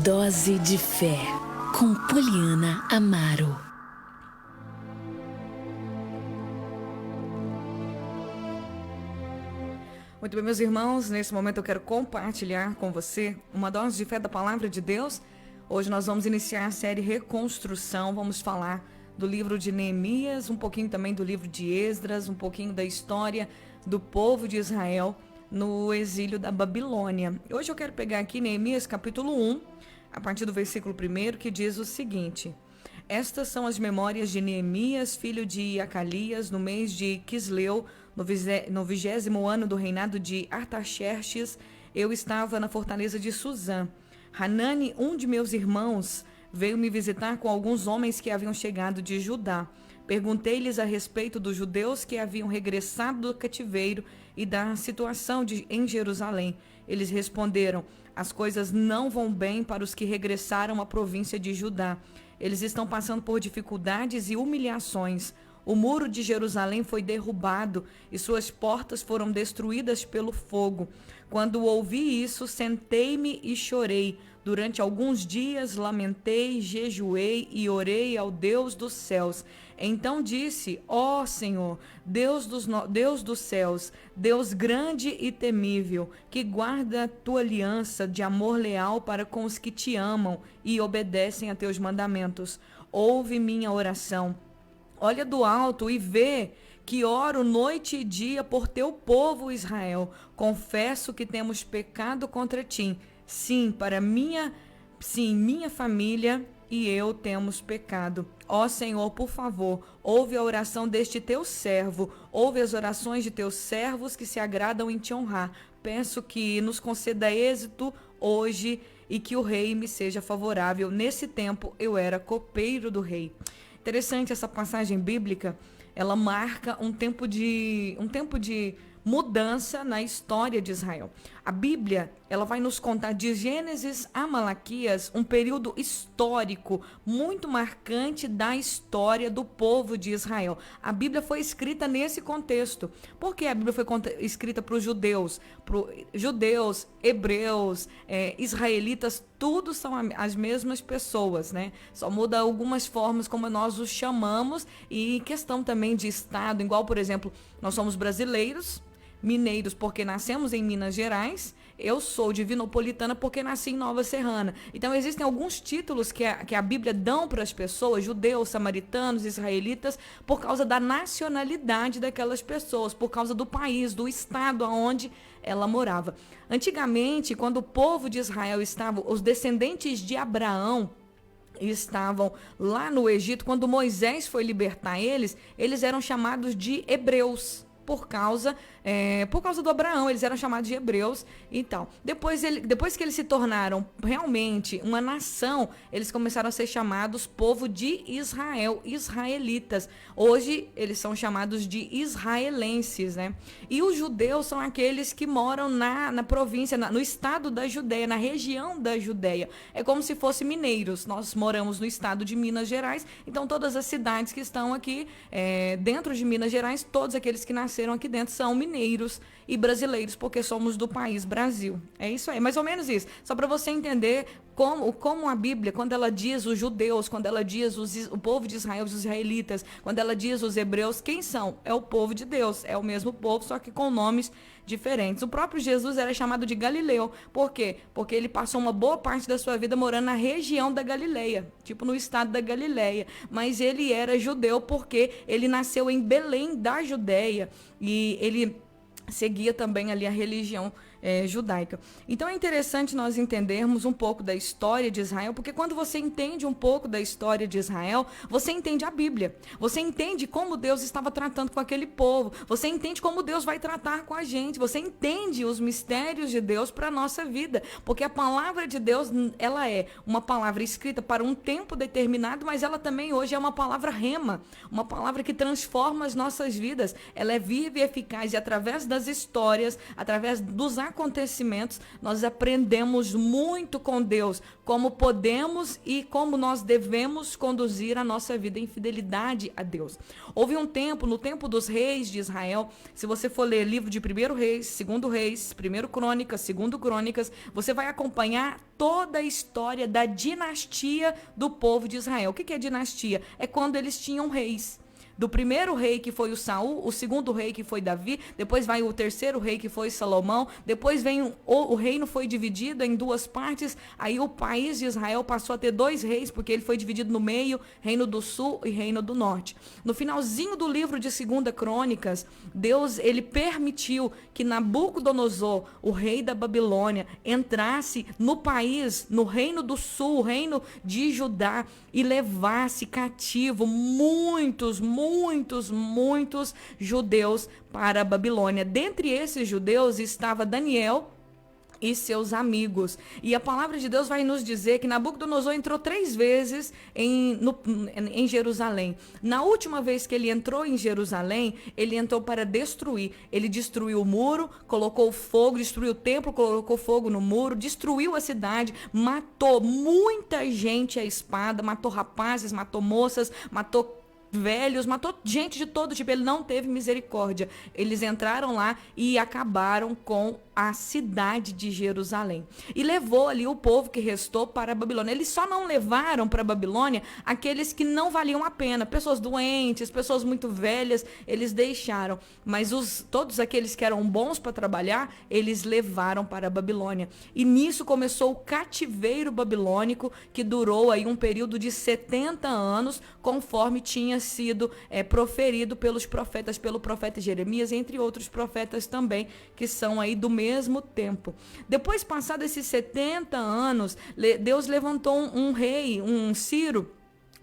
Dose de Fé, com Poliana Amaro. Muito bem, meus irmãos, nesse momento eu quero compartilhar com você uma dose de fé da Palavra de Deus. Hoje nós vamos iniciar a série Reconstrução, vamos falar do livro de Neemias, um pouquinho também do livro de Esdras, um pouquinho da história do povo de Israel no exílio da Babilônia. Hoje eu quero pegar aqui Neemias capítulo 1, a partir do versículo 1, que diz o seguinte: Estas são as memórias de Neemias, filho de Acalias, no mês de Quisleu, no 20º ano do reinado de Artaxerxes. Eu estava na fortaleza de Suzã. Hanani, um de meus irmãos, veio me visitar com alguns homens que haviam chegado de Judá. Perguntei-lhes a respeito dos judeus que haviam regressado do cativeiro e da situação em Jerusalém. Eles responderam: as coisas não vão bem para os que regressaram à província de Judá. Eles estão passando por dificuldades e humilhações. O muro de Jerusalém foi derrubado e suas portas foram destruídas pelo fogo. Quando ouvi isso, sentei-me e chorei. Durante alguns dias lamentei, jejuei e orei ao Deus dos céus. Então disse: ó Senhor, Deus dos céus, Deus grande e temível, que guarda a tua aliança de amor leal para com os que te amam e obedecem a teus mandamentos. Ouve minha oração. Olha do alto e vê que oro noite e dia por teu povo Israel. Confesso que temos pecado contra ti. Sim, minha família e eu temos pecado. Ó Senhor, por favor, ouve a oração deste teu servo, ouve as orações de teus servos que se agradam em te honrar. Peço que nos conceda êxito hoje e que o rei me seja favorável. Nesse tempo eu era copeiro do rei. Interessante essa passagem bíblica, ela marca um tempo de mudança na história de Israel. A Bíblia, ela vai nos contar de Gênesis a Malaquias um período histórico muito marcante da história do povo de Israel. A Bíblia foi escrita nesse contexto. Por que a Bíblia foi escrita para os judeus? Judeus, hebreus, israelitas, tudo são as mesmas pessoas, né? Só muda algumas formas como nós os chamamos e questão também de estado, igual, por exemplo, nós somos brasileiros, mineiros porque nascemos em Minas Gerais, eu sou divinopolitana porque nasci em Nova Serrana. Então existem alguns títulos que a Bíblia dão para as pessoas, judeus, samaritanos, israelitas, por causa da nacionalidade daquelas pessoas, por causa do país, do estado onde ela morava. Antigamente, quando o povo de Israel estava, os descendentes de Abraão estavam lá no Egito, quando Moisés foi libertar eles eram chamados de hebreus. Por causa do Abraão, eles eram chamados de hebreus e tal. Depois que eles se tornaram realmente uma nação, eles começaram a ser chamados povo de Israel, israelitas. Hoje, eles são chamados de israelenses, né? E os judeus são aqueles que moram na província, no estado da Judéia, na região da Judéia. É como se fossem mineiros. Nós moramos no estado de Minas Gerais, então todas as cidades que estão aqui dentro de Minas Gerais, todos aqueles que nasceram aqui dentro são mineiros e brasileiros, porque somos do país Brasil. É isso aí, mais ou menos isso. Só para você entender como a Bíblia, quando ela diz os judeus, quando ela diz o povo de Israel, os israelitas, quando ela diz os hebreus, quem são? É o povo de Deus, é o mesmo povo, só que com nomes diferentes. O próprio Jesus era chamado de Galileu. Por quê? Porque ele passou uma boa parte da sua vida morando na região da Galileia, tipo no estado da Galileia. Mas ele era judeu porque ele nasceu em Belém da Judéia e ele seguia também ali a religião judaica. Então é interessante nós entendermos um pouco da história de Israel, porque quando você entende um pouco da história de Israel, você entende a Bíblia. Você entende como Deus estava tratando com aquele povo. Você entende como Deus vai tratar com a gente. Você entende os mistérios de Deus para a nossa vida. Porque a palavra de Deus, ela é uma palavra escrita para um tempo determinado, mas ela também hoje é uma palavra rema, uma palavra que transforma as nossas vidas. Ela é viva e eficaz e através das histórias, através dos acontecimentos, acontecimentos, nós aprendemos muito com Deus, como podemos e como nós devemos conduzir a nossa vida em fidelidade a Deus. Houve um tempo, no tempo dos reis de Israel, se você for ler livro de 1º Reis, 2º Reis, 1º Crônicas, 2º Crônicas, você vai acompanhar toda a história da dinastia do povo de Israel. O que é dinastia? É quando eles tinham reis. Do primeiro rei, que foi o Saul, o segundo rei, que foi Davi, depois vai o terceiro rei, que foi Salomão, depois vem o reino foi dividido em 2 partes, aí o país de Israel passou a ter 2 reis, porque ele foi dividido no meio, reino do sul e reino do norte. No finalzinho do livro de 2ª Crônicas, Deus, ele permitiu que Nabucodonosor, o rei da Babilônia, entrasse no país, no reino do sul, o reino de Judá, e levasse cativo muitos judeus para a Babilônia. Dentre esses judeus estava Daniel e seus amigos. E a palavra de Deus vai nos dizer que Nabucodonosor entrou 3 vezes em Jerusalém. Na última vez que ele entrou em Jerusalém, ele entrou para destruir. Ele destruiu o muro, colocou fogo, destruiu o templo, colocou fogo no muro, destruiu a cidade, matou muita gente à espada, matou rapazes, matou moças, matou velhos, matou gente de todo tipo. Ele não teve misericórdia. Eles entraram lá e acabaram com a cidade de Jerusalém. E levou ali o povo que restou para a Babilônia. Eles só não levaram para a Babilônia aqueles que não valiam a pena. Pessoas doentes, pessoas muito velhas, eles deixaram. Mas todos aqueles que eram bons para trabalhar, eles levaram para a Babilônia. E nisso começou o cativeiro babilônico, que durou aí um período de 70 anos, conforme tinha sido proferido pelos profetas, pelo profeta Jeremias, entre outros profetas também, que são aí do mesmo tempo. Depois, passados esses 70 anos, Deus levantou um rei, um Ciro,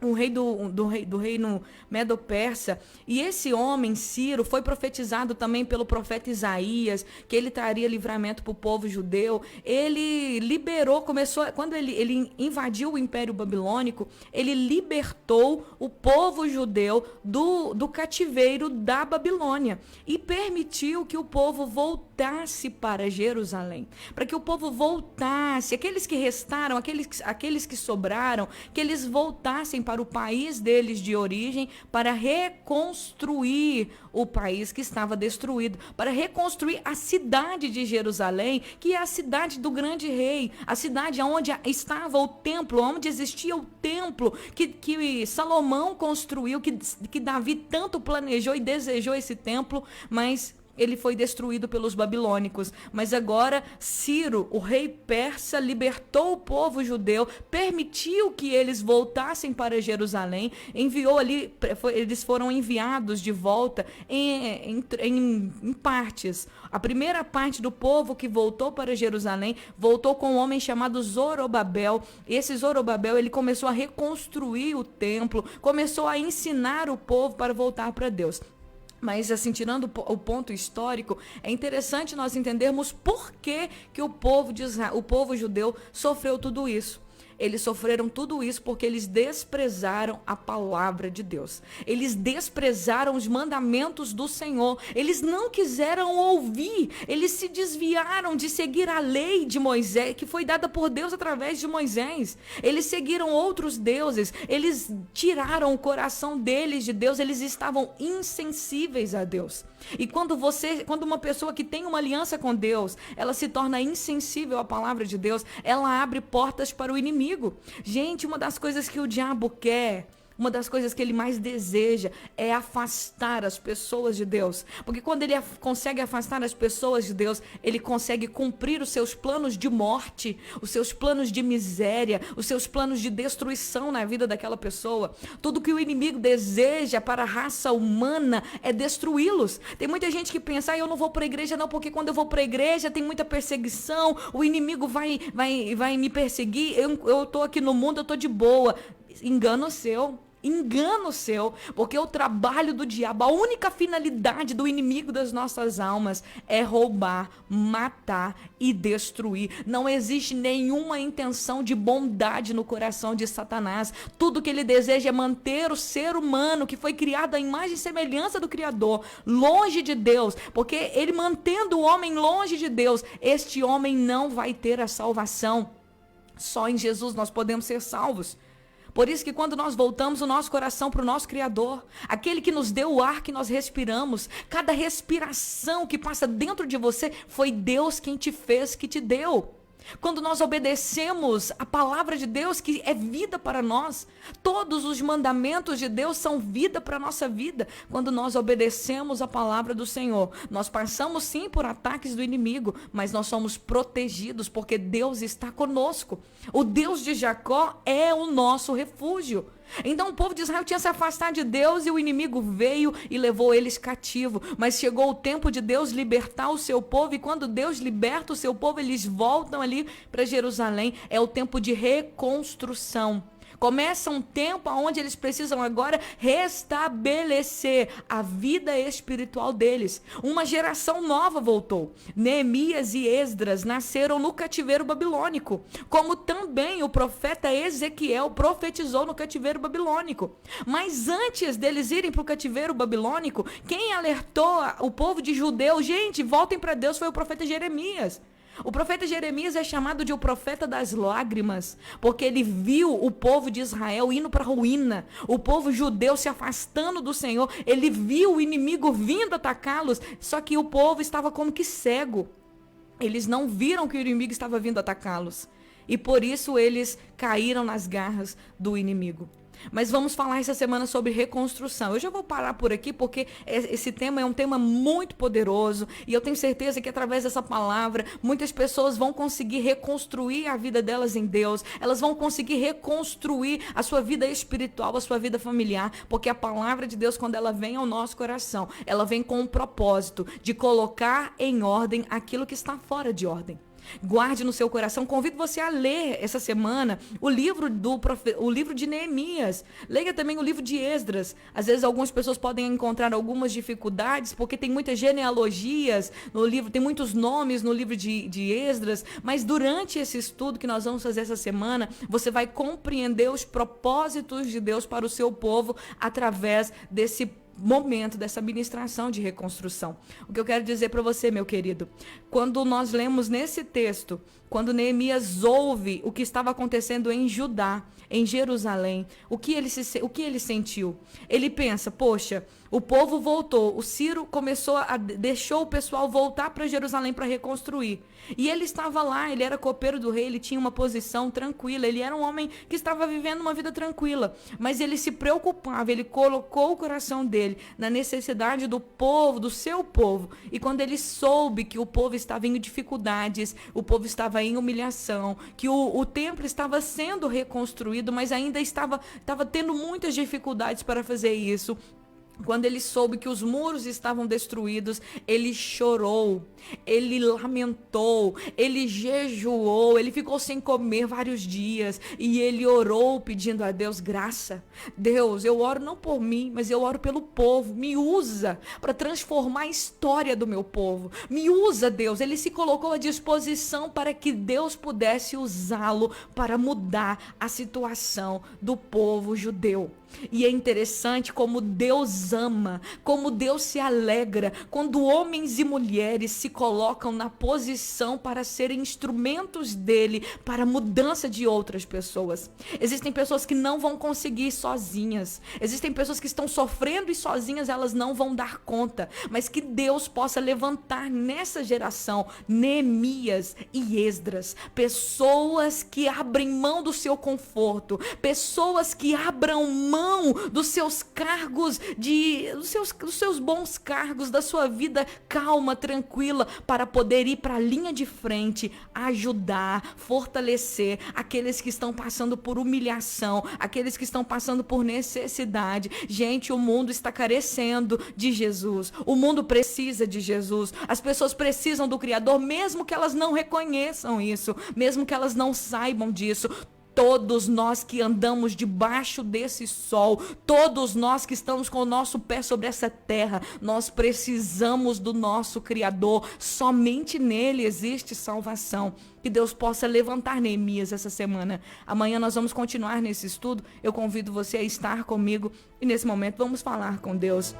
um rei do reino Medo-Persa, e esse homem, Ciro, foi profetizado também pelo profeta Isaías, que ele traria livramento para o povo judeu. Ele liberou, quando ele invadiu o Império Babilônico, ele libertou o povo judeu do cativeiro da Babilônia, e permitiu que o povo voltasse para Jerusalém, para que o povo voltasse, aqueles que restaram, aqueles que sobraram, que eles voltassem para o país deles de origem, para reconstruir o país que estava destruído, para reconstruir a cidade de Jerusalém, que é a cidade do grande rei, a cidade onde estava o templo, onde existia o templo que Salomão construiu, que Davi tanto planejou e desejou esse templo, mas ele foi destruído pelos babilônicos. Mas agora Ciro, o rei persa, libertou o povo judeu, permitiu que eles voltassem para Jerusalém, enviou ali, eles foram enviados de volta em partes. A primeira parte do povo que voltou para Jerusalém voltou com um homem chamado Zorobabel. Esse Zorobabel, ele começou a reconstruir o templo, começou a ensinar o povo para voltar para Deus. Mas, assim, tirando o ponto histórico, é interessante nós entendermos por que o povo de Israel, o povo judeu sofreu tudo isso. Eles sofreram tudo isso porque eles desprezaram a palavra de Deus. Eles desprezaram os mandamentos do Senhor. Eles não quiseram ouvir. Eles se desviaram de seguir a lei de Moisés, que foi dada por Deus através de Moisés. Eles seguiram outros deuses. Eles tiraram o coração deles de Deus. Eles estavam insensíveis a Deus. E quando uma pessoa que tem uma aliança com Deus, ela se torna insensível à palavra de Deus, ela abre portas para o inimigo. Gente, uma das coisas que o diabo quer, uma das coisas que ele mais deseja é afastar as pessoas de Deus. Porque quando ele consegue afastar as pessoas de Deus, ele consegue cumprir os seus planos de morte, os seus planos de miséria, os seus planos de destruição na vida daquela pessoa. Tudo que o inimigo deseja para a raça humana é destruí-los. Tem muita gente que pensa, eu não vou para a igreja não, porque quando eu vou para a igreja tem muita perseguição, o inimigo vai me perseguir, eu estou aqui no mundo, eu estou de boa. Engano seu. engano seu, porque o trabalho do diabo, a única finalidade do inimigo das nossas almas é roubar, matar e destruir. Não existe nenhuma intenção de bondade no coração de Satanás. Tudo que ele deseja é manter o ser humano, que foi criado à imagem e semelhança do Criador, longe de Deus, porque ele mantendo o homem longe de Deus, este homem não vai ter a salvação. Só em Jesus nós podemos ser salvos. Por isso que quando nós voltamos o nosso coração para o nosso Criador, aquele que nos deu o ar que nós respiramos, cada respiração que passa dentro de você, foi Deus quem te fez, que te deu. Quando nós obedecemos a palavra de Deus, que é vida para nós, todos os mandamentos de Deus são vida para a nossa vida. Quando nós obedecemos a palavra do Senhor, nós passamos sim por ataques do inimigo, mas nós somos protegidos porque Deus está conosco. O Deus de Jacó é o nosso refúgio. Então o povo de Israel tinha se afastado de Deus e o inimigo veio e levou eles cativo. Mas chegou o tempo de Deus libertar o seu povo, e quando Deus liberta o seu povo, eles voltam ali para Jerusalém. É o tempo de reconstrução. Começa um tempo onde eles precisam agora restabelecer a vida espiritual deles. Uma geração nova voltou. Neemias e Esdras nasceram no cativeiro babilônico, como também o profeta Ezequiel profetizou no cativeiro babilônico. Mas antes deles irem para o cativeiro babilônico, quem alertou o povo de Judeu, gente, voltem para Deus, foi o profeta Jeremias. O profeta Jeremias é chamado de o profeta das lágrimas, porque ele viu o povo de Israel indo para a ruína, o povo judeu se afastando do Senhor, ele viu o inimigo vindo atacá-los, só que o povo estava como que cego, eles não viram que o inimigo estava vindo atacá-los, e por isso eles caíram nas garras do inimigo. Mas vamos falar essa semana sobre reconstrução. Eu já vou parar por aqui porque esse tema é um tema muito poderoso e eu tenho certeza que através dessa palavra muitas pessoas vão conseguir reconstruir a vida delas em Deus. Elas vão conseguir reconstruir a sua vida espiritual, a sua vida familiar, porque a palavra de Deus, quando ela vem ao nosso coração, ela vem com um propósito de colocar em ordem aquilo que está fora de ordem. Guarde no seu coração. Convido você a ler essa semana o livro de Neemias. Leia também o livro de Esdras. Às vezes algumas pessoas podem encontrar algumas dificuldades porque tem muitas genealogias no livro, tem muitos nomes no livro de Esdras, mas durante esse estudo que nós vamos fazer essa semana, você vai compreender os propósitos de Deus para o seu povo através desse momento, dessa ministração de reconstrução. O que eu quero dizer para você, meu querido, quando nós lemos nesse texto, quando Neemias ouve o que estava acontecendo em Judá, em Jerusalém, o que ele sentiu? Ele pensa, poxa, o povo voltou, o Ciro deixou o pessoal voltar para Jerusalém para reconstruir. E ele estava lá, ele era copeiro do rei, ele tinha uma posição tranquila, ele era um homem que estava vivendo uma vida tranquila. Mas ele se preocupava, ele colocou o coração dele na necessidade do povo, do seu povo. E quando ele soube que o povo estava em dificuldades, o povo estava em humilhação, que o templo estava sendo reconstruído, mas ainda estava tendo muitas dificuldades para fazer isso. Quando ele soube que os muros estavam destruídos, ele chorou, ele lamentou, ele jejuou, ele ficou sem comer vários dias e ele orou pedindo a Deus graça. Deus, eu oro não por mim, mas eu oro pelo povo. Me usa para transformar a história do meu povo. Me usa, Deus. Ele se colocou à disposição para que Deus pudesse usá-lo para mudar a situação do povo judeu. E é interessante como Deus ama, como Deus se alegra quando homens e mulheres se colocam na posição para serem instrumentos dele para a mudança de outras pessoas. Existem pessoas que não vão conseguir sozinhas, existem pessoas que estão sofrendo e sozinhas elas não vão dar conta, mas que Deus possa levantar nessa geração Neemias e Esdras, pessoas que abrem mão do seu conforto, pessoas que abram mão dos seus cargos, dos seus bons cargos, da sua vida calma, tranquila, para poder ir para a linha de frente, ajudar, fortalecer aqueles que estão passando por humilhação, aqueles que estão passando por necessidade. Gente, o mundo está carecendo de Jesus, o mundo precisa de Jesus, as pessoas precisam do Criador, mesmo que elas não reconheçam isso, mesmo que elas não saibam disso. Todos nós que andamos debaixo desse sol, todos nós que estamos com o nosso pé sobre essa terra, nós precisamos do nosso Criador. Somente nele existe salvação. Que Deus possa levantar Neemias essa semana. Amanhã nós vamos continuar nesse estudo. Eu convido você a estar comigo e nesse momento vamos falar com Deus.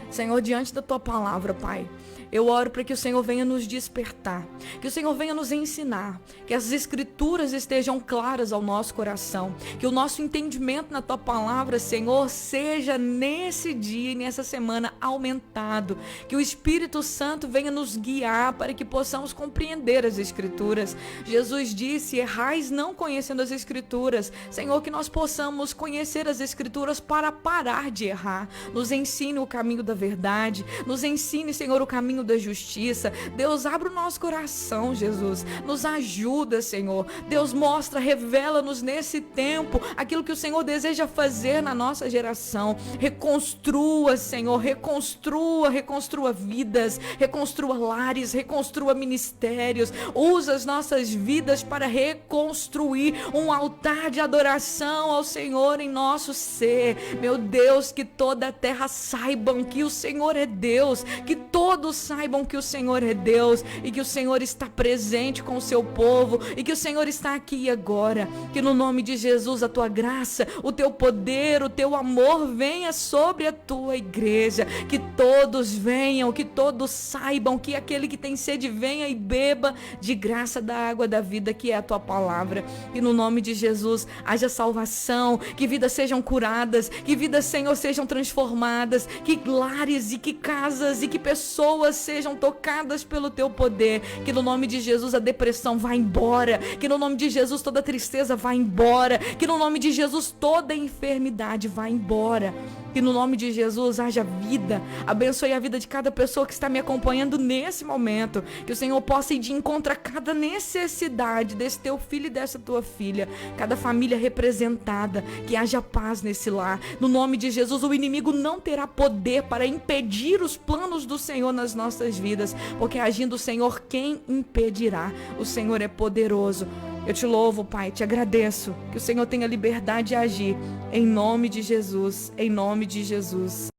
Senhor, diante da tua palavra, Pai, eu oro para que o Senhor venha nos despertar, que o Senhor venha nos ensinar, que as escrituras estejam claras ao nosso coração, que o nosso entendimento na tua palavra, Senhor, seja nesse dia e nessa semana aumentado, que o Espírito Santo venha nos guiar para que possamos compreender as escrituras. Jesus disse: errais não conhecendo as escrituras. Senhor, que nós possamos conhecer as escrituras para parar de errar. Nos ensine o caminho da verdade, nos ensine, Senhor, o caminho da justiça. Deus, abre o nosso coração, Jesus, nos ajuda, Senhor. Deus, mostra, revela-nos nesse tempo aquilo que o Senhor deseja fazer na nossa geração. Reconstrua, Senhor, reconstrua vidas, reconstrua lares, reconstrua ministérios. Usa as nossas vidas para reconstruir um altar de adoração ao Senhor em nosso ser. Meu Deus, que toda a terra saibam que o Senhor é Deus, que todos saibam que o Senhor é Deus e que o Senhor está presente com o seu povo e que o Senhor está aqui e agora. Que no nome de Jesus a tua graça, o teu poder, o teu amor venha sobre a tua igreja. Que todos venham, que todos saibam que aquele que tem sede venha e beba de graça da água da vida, que é a tua palavra. Que no nome de Jesus haja salvação, que vidas sejam curadas, que vidas, Senhor, sejam transformadas, que lares e que casas e que pessoas sejam tocadas pelo teu poder. Que no nome de Jesus a depressão vá embora, que no nome de Jesus toda tristeza vá embora, que no nome de Jesus toda enfermidade vá embora. Que no nome de Jesus haja vida. Abençoe a vida de cada pessoa que está me acompanhando nesse momento. Que o Senhor possa ir de encontro a cada necessidade desse teu filho e dessa tua filha. Cada família representada. Que haja paz nesse lar. No nome de Jesus, o inimigo não terá poder para impedir os planos do Senhor nas nossas vidas. Porque agindo o Senhor, quem impedirá? O Senhor é poderoso. Eu te louvo, Pai, te agradeço. Que o Senhor tenha liberdade de agir. Em nome de Jesus, em nome de Jesus.